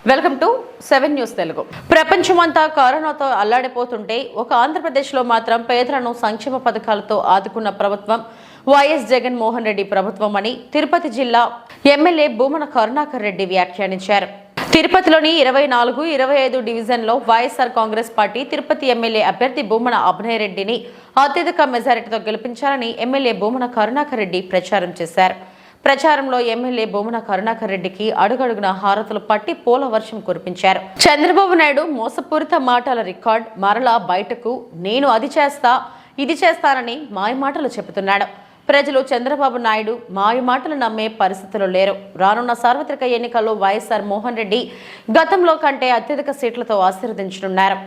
Welcome to 7 news Telugu. ప్రపంచమంతా కరోనాతో అల్లాడిపోతుంటే ఒక ఆంధ్రప్రదేశ్లో మాత్రం పేదలను సంక్షేమ పథకాలతో ఆదుకున్న ప్రభుత్వం వైఎస్ జగన్మోహన్ రెడ్డి ప్రభుత్వం అని తిరుపతి జిల్లా ఎమ్మెల్యే భూమన కరుణాకర్ రెడ్డి వ్యాఖ్యానించారు. తిరుపతిలోని 24, 25 డివిజన్లో వైఎస్ఆర్ కాంగ్రెస్ పార్టీ తిరుపతి ఎమ్మెల్యే అభ్యర్థి భూమన అభినయ్ రెడ్డిని అత్యధిక మెజారిటీతో గెలిపించాలని ఎమ్మెల్యే భూమన కరుణాకర్ రెడ్డి ప్రచారం చేశారు. ప్రచారంలో ఎమ్మెల్యే భూమన కరుణాకర్ రెడ్డికి అడుగడుగున హారతులు పట్టి పూల వర్షం కురిపించారు. చంద్రబాబు నాయుడు మోసపూరిత మాటల రికార్డ్ మరలా బయటకు నేను అది చేస్తా ఇది చేస్తానని మాయమాటలు చెబుతున్నాడు. ప్రజలు చంద్రబాబు నాయుడు మాయమాటలు నమ్మే పరిస్థితులు లేరు. రానున్న సార్వత్రిక ఎన్నికల్లో వైఎస్ఆర్ మోహన్ రెడ్డి గతంలో కంటే అత్యధిక సీట్లతో ఆశీర్వదించనున్నారు.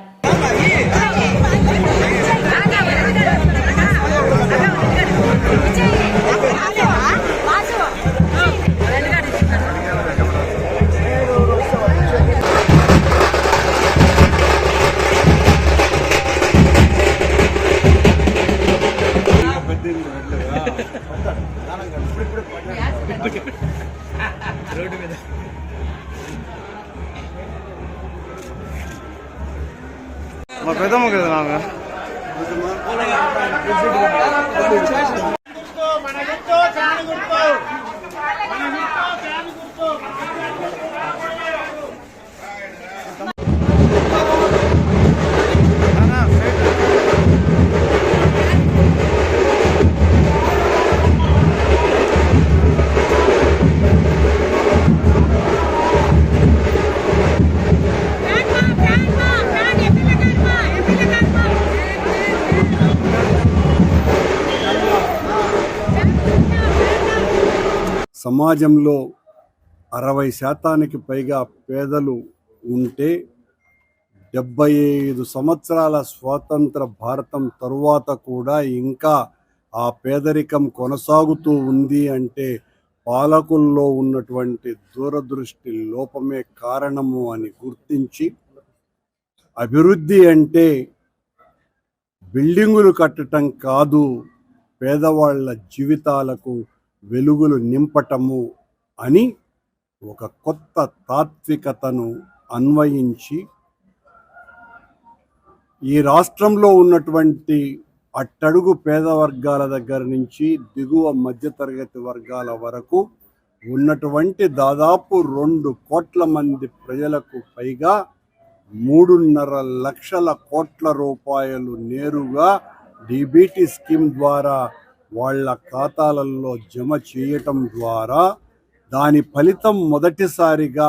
మా పెద్దమ్మ కదా నాన్న సమాజంలో 60% పైగా పేదలు ఉంటే 75 సంవత్సరాల స్వాతంత్ర భారతం తరువాత కూడా ఇంకా ఆ పేదరికం కొనసాగుతూ ఉంది అంటే పాలకుల్లో ఉన్నటువంటి దూరదృష్టి లోపమే కారణము అని గుర్తించి అభివృద్ధి అంటే బిల్డింగులు కట్టడం కాదు, పేదవాళ్ల జీవితాలకు వెలుగులు నింపటము అని ఒక కొత్త తాత్వికతను అన్వయించి ఈ రాష్ట్రంలో ఉన్నటువంటి అట్టడుగు పేద వర్గాల దగ్గర నుంచి దిగువ మధ్యతరగతి వర్గాల వరకు ఉన్నటువంటి దాదాపు 2 కోట్ల మంది ప్రజలకు పైగా 3.5 లక్షల కోట్ల రూపాయలు నేరుగా డీబీటీ స్కీమ్ ద్వారా వాళ్ళ ఖాతాలలో జమ చేయటం ద్వారా దాని ఫలితం మొదటిసారిగా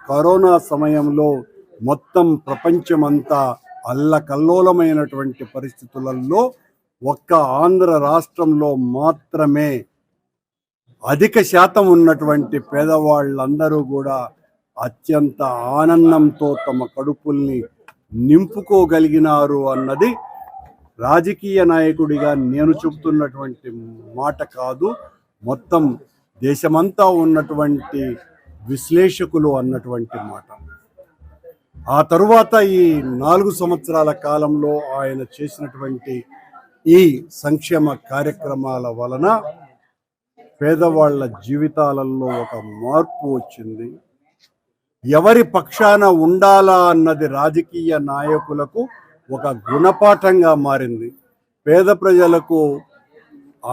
కరోనా సమయంలో మొత్తం ప్రపంచమంతా అల్లకల్లోలమైనటువంటి పరిస్థితులలో ఒక్క ఆంధ్ర రాష్ట్రంలో మాత్రమే అధిక శాతం ఉన్నటువంటి పేదవాళ్ళందరూ కూడా అత్యంత ఆనందంతో తమ కడుపుల్ని నింపుకోగలిగినారు అన్నది రాజకీయ నాయకుడిగా నేను చెబుతున్నటువంటి మాట కాదు, మొత్తం దేశమంతా ఉన్నటువంటి విశ్లేషకులు అన్నటువంటి మాట. ఆ తరువాత ఈ 4 సంవత్సరాల కాలంలో ఆయన చేసినటువంటి ఈ సంక్షేమ కార్యక్రమాల వలన పేదవాళ్ల జీవితాలలో ఒక మార్పు వచ్చింది. ఎవరి పక్షాన ఉండాలా అన్నది రాజకీయ నాయకులకు ఒక గుణపాఠంగా మారింది. పేద ప్రజలకు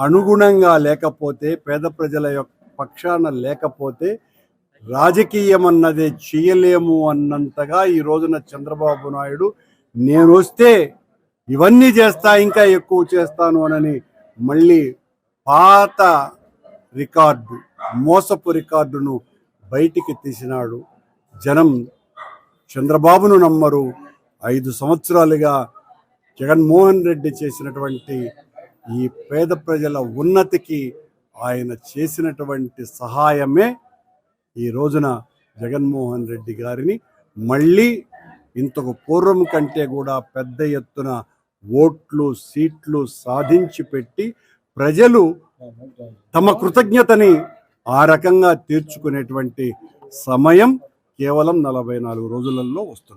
అనుగుణంగా లేకపోతే, పేద ప్రజల యొక్క పక్షాన లేకపోతే రాజకీయం అన్నదే చేయలేము అన్నంతగా ఈ రోజున చంద్రబాబు నాయుడు నేను వస్తే ఇవన్నీ చేస్తా, ఇంకా ఎక్కువ చేస్తాను అనని మళ్ళీ పాత రికార్డు, మోసపు రికార్డును బయటికి తీసినాడు. జనం చంద్రబాబును నమ్మరు. 5 సంవత్సరాలుగా జగన్మోహన్ రెడ్డి చేసినటువంటి ఈ పేద ప్రజల ఉన్నతికి ఆయన చేసినటువంటి సహాయమే ఈ రోజున జగన్మోహన్ రెడ్డి గారిని మళ్ళీ ఇంతకు పూర్వం కంటే కూడా పెద్ద ఎత్తున ఓట్లు, సీట్లు సాధించి పెట్టి ప్రజలు తమ కృతజ్ఞతని ఆ రకంగా తీర్చుకునేటువంటి సమయం కేవలం 44 రోజులలో వస్తుంది.